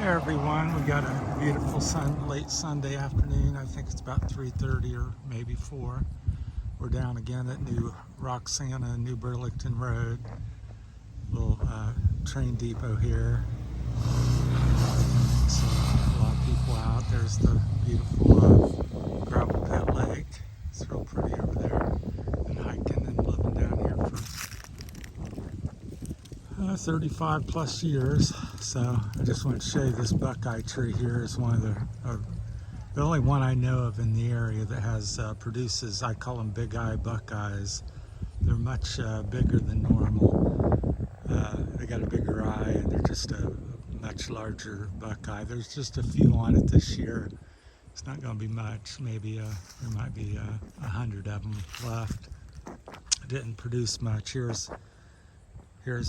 everyone, we got a beautiful late Sunday afternoon. I think it's about 3:30 or maybe 4. We're down again at New Roxana, New Burlington Road. Little train depot here. So a lot of people out. There's the beautiful gravel pit lake. It's real pretty over there. Been hiking and living down here for 35 plus years. So I just want to show you this Buckeye tree here. Is one of the only one I know of in the area that has produces, I call them big eye Buckeyes. They're much bigger than normal. They got a bigger eye and they're just a much larger Buckeye. There's just a few on it this year. It's not going to be much. Maybe there might be 100 of them left. Didn't produce much. Here's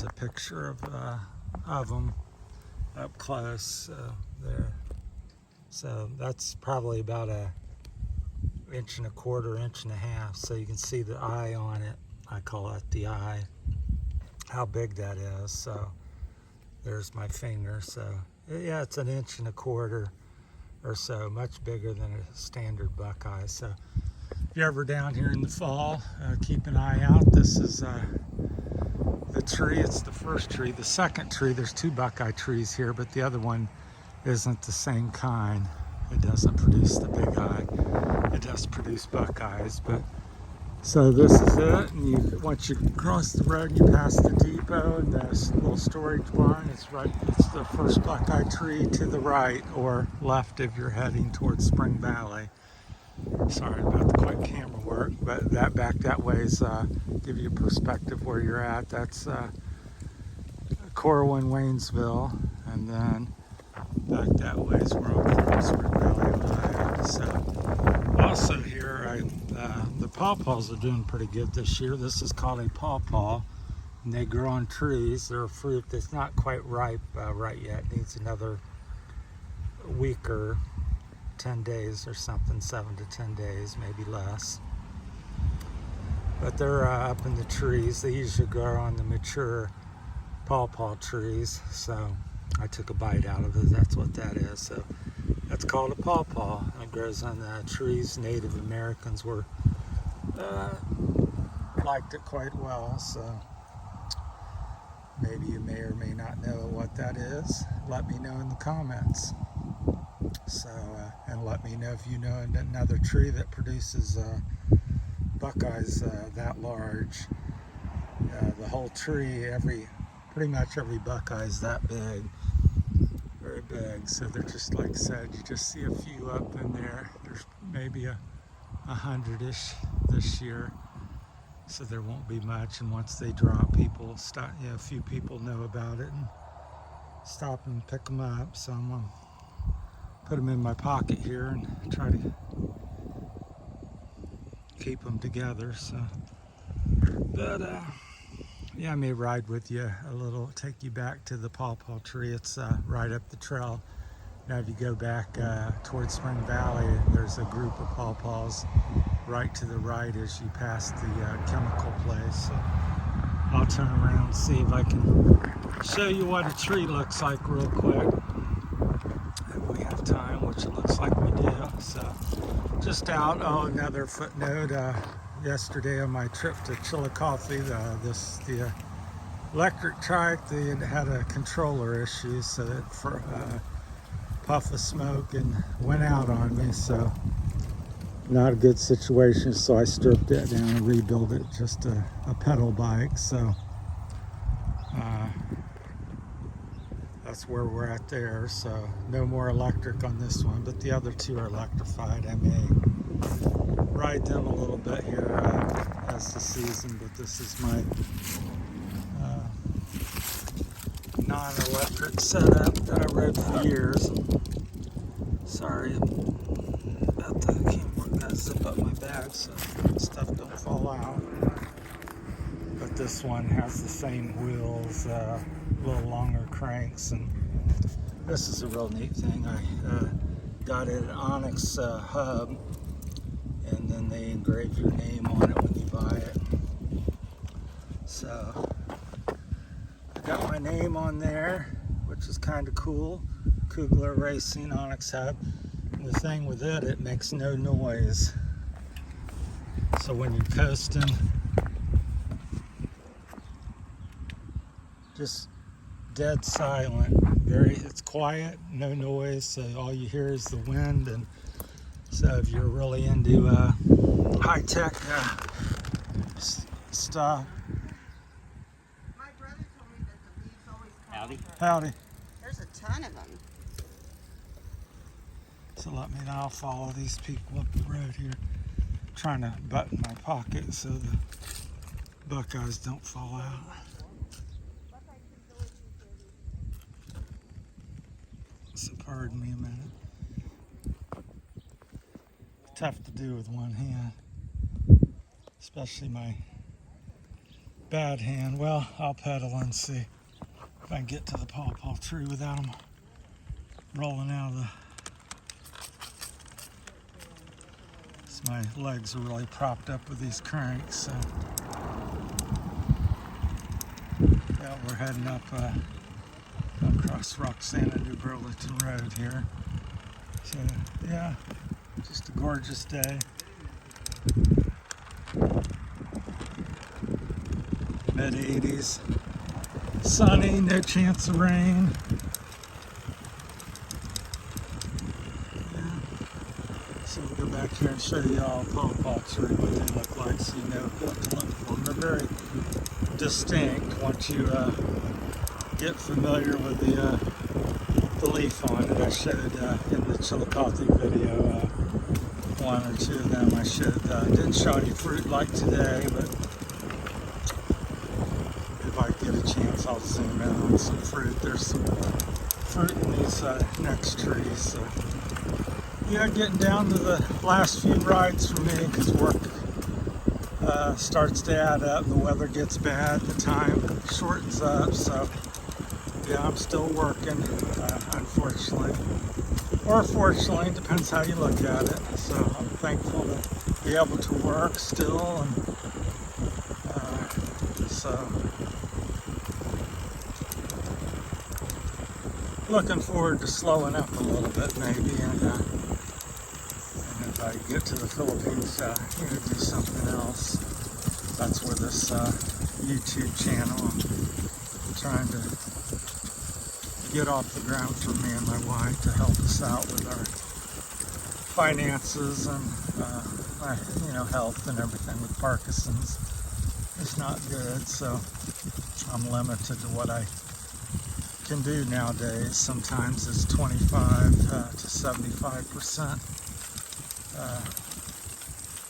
a picture of them up close there. So that's probably about a 1.25 inches, 1.5 inches. So you can see the eye on it. I call it the eye. How big that is. So there's my finger. So yeah, it's 1.25 inches or so, much bigger than a standard Buckeye. So if you're ever down here in the fall, keep an eye out. This is the tree. It's the first tree. The second tree, there's 2 Buckeye trees here, but the other one isn't the same kind. It doesn't produce the big eye. It does produce Buckeyes, but so this is it. And once you cross the road, you pass the depot and this little storage barn. It's the first Buckeye tree to the right or left if you're heading towards Spring Valley. Sorry about the quick camera work, but that way is give you a perspective where you're at. That's Corwin, Waynesville, and then back that way is where I'm from, Spring Valley, Ohio. So also here, the pawpaws are doing pretty good this year. This is called a pawpaw, and they grow on trees. They're a fruit that's not quite ripe right yet. It needs another week or 10 days or something, 7 to 10 days, maybe less. But they're up in the trees. They usually grow on the mature pawpaw trees. So I took a bite out of it. That's what that is. So that's called a pawpaw. It grows on trees. Native Americans liked it quite well. So maybe you may or may not know what that is. Let me know in the comments. So, and let me know if you know another tree that produces Buckeyes that large. The whole tree, pretty much every Buckeye is that big, very big. So they're just, like I said, you just see a few up in there. There's maybe 100-ish this year, so there won't be much. And once they drop, people start. A few people know about it and stop and pick them up. So I'm gonna put them in my pocket here and try to keep them together. So, but yeah, I may ride with you a little, take you back to the pawpaw tree. It's right up the trail. Now if you go back towards Spring Valley, there's a group of pawpaws right to the right as you pass the chemical place. So I'll turn around and see if I can show you what a tree looks like real quick. If we have time, which it looks like we do. So just out. Oh, another footnote. Yesterday on my trip to Chillicothe, the electric trike, they had a controller issue, so it puff of smoke and went out on me. So not a good situation. So I stripped it down and rebuilt it, just a pedal bike. So that's where we're at there. So no more electric on this one, but the other 2 are electrified. I may ride them a little bit here as the season, but this is my non-electric setup that I rode for years. Sorry about the camera. Got to zip up my bag so stuff don't fall out. But this one has the same wheels, a little longer cranks, and this is a real neat thing. I got an Onyx hub, and then they engrave your name on it when you buy it. So I got my name on there, which is kind of cool. Kugler Racing Onyx hat. The thing with it, it makes no noise. So when you're coasting, just dead silent. It's quiet, no noise. So all you hear is the wind. And so if you're really into high-tech stuff. My brother told me that the leaves always come Howdy. off. Howdy. There's a ton of them. So let me now follow these people up the road here. Trying to button my pocket so the Buckeyes don't fall out. So pardon me a minute. Tough to do with one hand, especially my bad hand. Well, I'll pedal and see if I can get to the pawpaw tree without them rolling out of the... So my legs are really propped up with these cranks. So yeah, we're heading up across Roxana, New Burlington Road here. So yeah, just a gorgeous day. Mid-80s. Sunny, no chance of rain. So we'll go back here and show you all pawpaw tree, what they look like, so you know what to look for. They're very distinct once you get familiar with the leaf on it. I showed in the Chillicothe video one or two of them. I showed didn't show any fruit like today, but if I get a chance, I'll zoom in on some fruit. There's some fruit in these next trees. So yeah, getting down to the last few rides for me because work starts to add up. The weather gets bad, the time shortens up. So yeah, I'm still working, unfortunately. Or fortunately, depends how you look at it. So I'm thankful to be able to work still. And so looking forward to slowing up a little bit maybe. And if I get to the Philippines, do something else. That's where this YouTube channel, I'm trying to get off the ground for me and my wife to help us out with our finances and my health and everything with Parkinson's. It's not good, so I'm limited to what I can do nowadays. Sometimes it's 25 to 75%.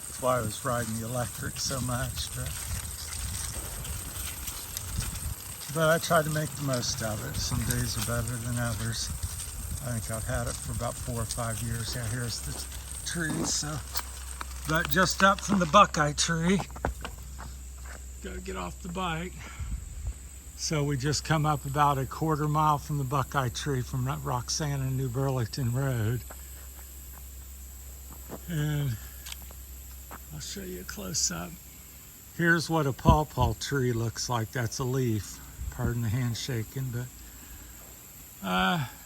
That's why I was riding the electric so much. But I try to make the most of it. Some days are better than others. I think I've had it for about 4 or 5 years. Yeah, here's the trees. So, but just up from the Buckeye tree. Gotta get off the bike. So we just come up about a quarter mile from the Buckeye tree from Roxana, New Burlington Road. And I'll show you a close up. Here's what a pawpaw tree looks like. That's a leaf. Pardon the hand shaking, but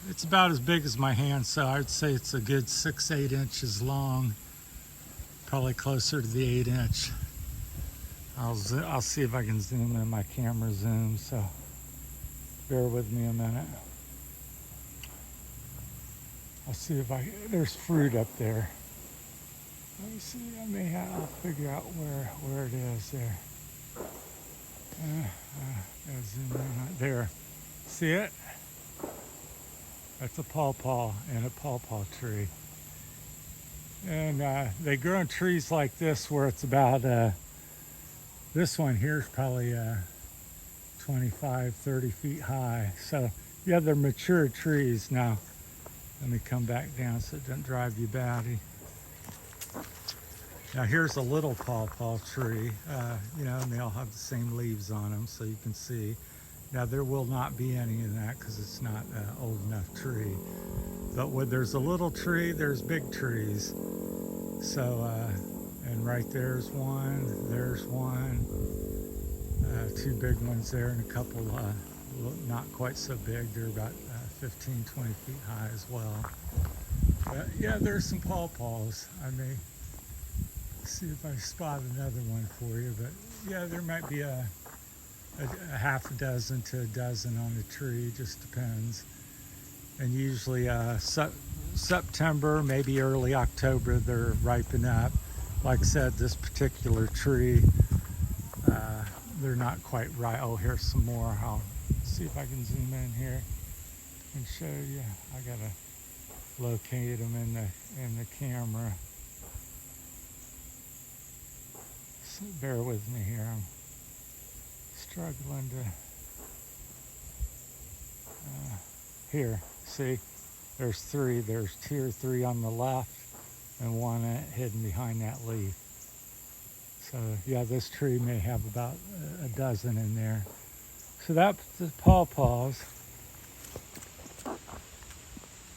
it's about as big as my hand, so I would say it's a good 6-8 inches long, probably closer to the 8-inch. I'll see if I can zoom in. My camera zoom, so bear with me a minute. I'll see if there's fruit up there. Let me see. I'll figure out where it is there. Gotta zoom in on it. There. See it? That's a pawpaw and a pawpaw tree. And they grow in trees like this where it's about, this one here is probably 25, 30 feet high. So yeah, they're mature trees. Now, let me come back down so it doesn't drive you batty. Now here's a little pawpaw tree, and they all have the same leaves on them, so you can see. Now there will not be any of that because it's not an old enough tree. But when there's a little tree, there's big trees. So, and right there's one, 2 big ones there, and a couple not quite so big. They're about 15, 20 feet high as well. But yeah, there's some pawpaws. I may see if I spot another one for you, but yeah, there might be a half a dozen to a dozen on the tree, just depends. And usually September, maybe early October, they're ripen up. Like I said, this particular tree, they're not quite right. Oh, here's some more. I'll see if I can zoom in here and show you. I gotta locate them in the camera. So bear with me here. I'm struggling to. Here, see, there's three. There's 2 or 3 on the left, and one hidden behind that leaf. So yeah, this tree may have about a dozen in there. So that's the pawpaws.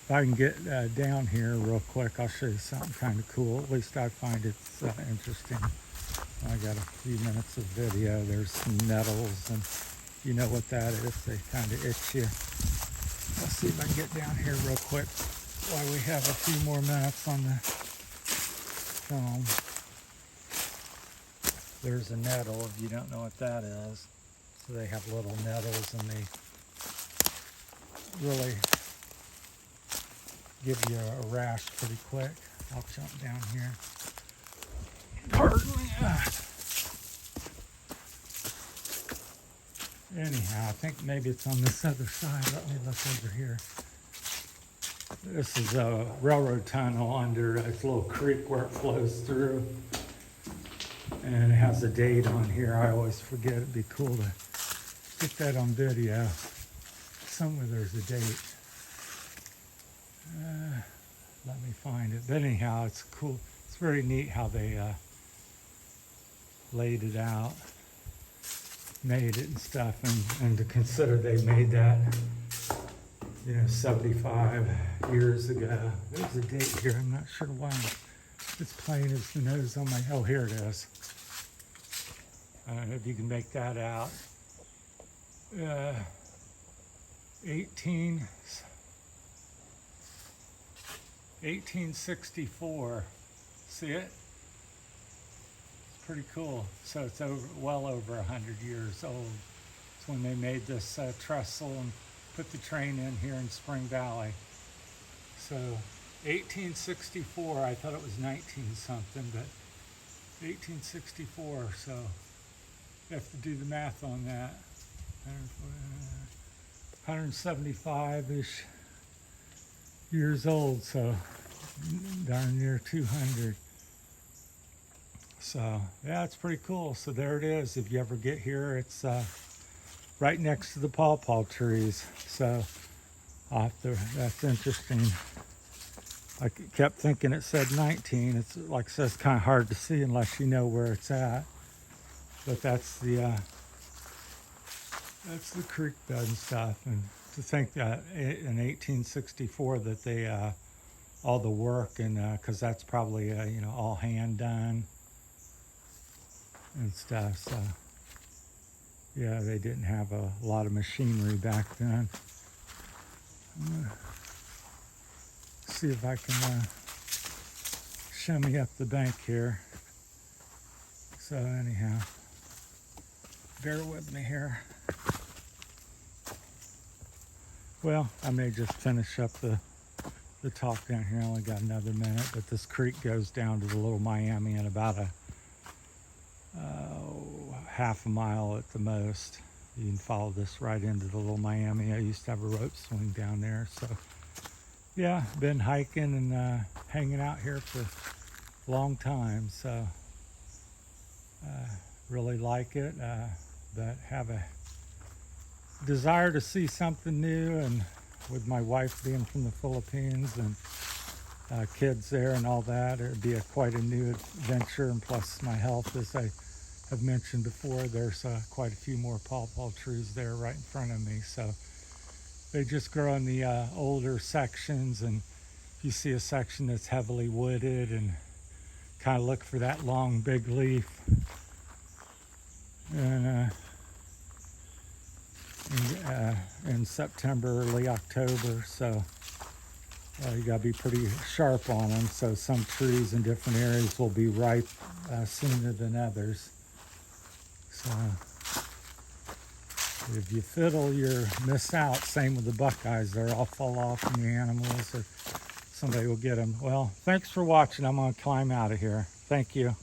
If I can get down here real quick, I'll show you something kind of cool. At least I find it's interesting. I got a few minutes of video. There's some nettles, and you know what that is. They kind of itch you. Let's see if I can get down here real quick while we have a few more minutes on the film. There's a nettle, if you don't know what that is. So they have little nettles, and they really give you a rash pretty quick. I'll jump down here. Pardon me. Anyhow, I think maybe it's on this other side. Let me look over here. This is a railroad tunnel under a little creek where it flows through. And it has a date on here. I always forget. It'd be cool to get that on video. Somewhere there's a date. Let me find it. But anyhow, it's cool. It's very neat how they laid it out, made it and stuff, and to consider they made that, 75 years ago. There's a date here. I'm not sure why it's plain as the nose on my. Oh, here it is. I don't know if you can make that out. 1864. See it? It's pretty cool. So it's well over 100 years old. It's when they made this trestle and put the train in here in Spring Valley. So 1864, I thought it was 19 something, but 1864, so you have to do the math on that. 175-ish years old, so darn near 200. So yeah, it's pretty cool. So there it is. If you ever get here, it's right next to the pawpaw trees. So that's interesting. I kept thinking it said 19. It's like I said, it's kind of hard to see unless you know where it's at. But that's the creek bed and stuff. And to think that in 1864 that they all the work, and because that's probably all hand done and stuff. So yeah, they didn't have a lot of machinery back then. I'm gonna see if I can shimmy up the bank here. So anyhow, bear with me here. Well, I may just finish up the talk down here. I only got another minute, but this creek goes down to the Little Miami in about a half a mile at the most. You can follow this right into the Little Miami. I used to have a rope swing down there. So yeah, been hiking and hanging out here for a long time. So really like it, but have a desire to see something new, and with my wife being from the Philippines and kids there and all that, it'd be quite a new adventure. And plus my health, as I have mentioned before, there's quite a few more pawpaw trees there right in front of me. So they just grow in the older sections, and if you see a section that's heavily wooded, and kind of look for that long big leaf. And in September, early October. So you got to be pretty sharp on them. So some trees in different areas will be ripe sooner than others. So if you fiddle, you miss out. Same with the Buckeyes. They'll all fall off in the animals, or somebody will get them. Well, thanks for watching. I'm going to climb out of here. Thank you.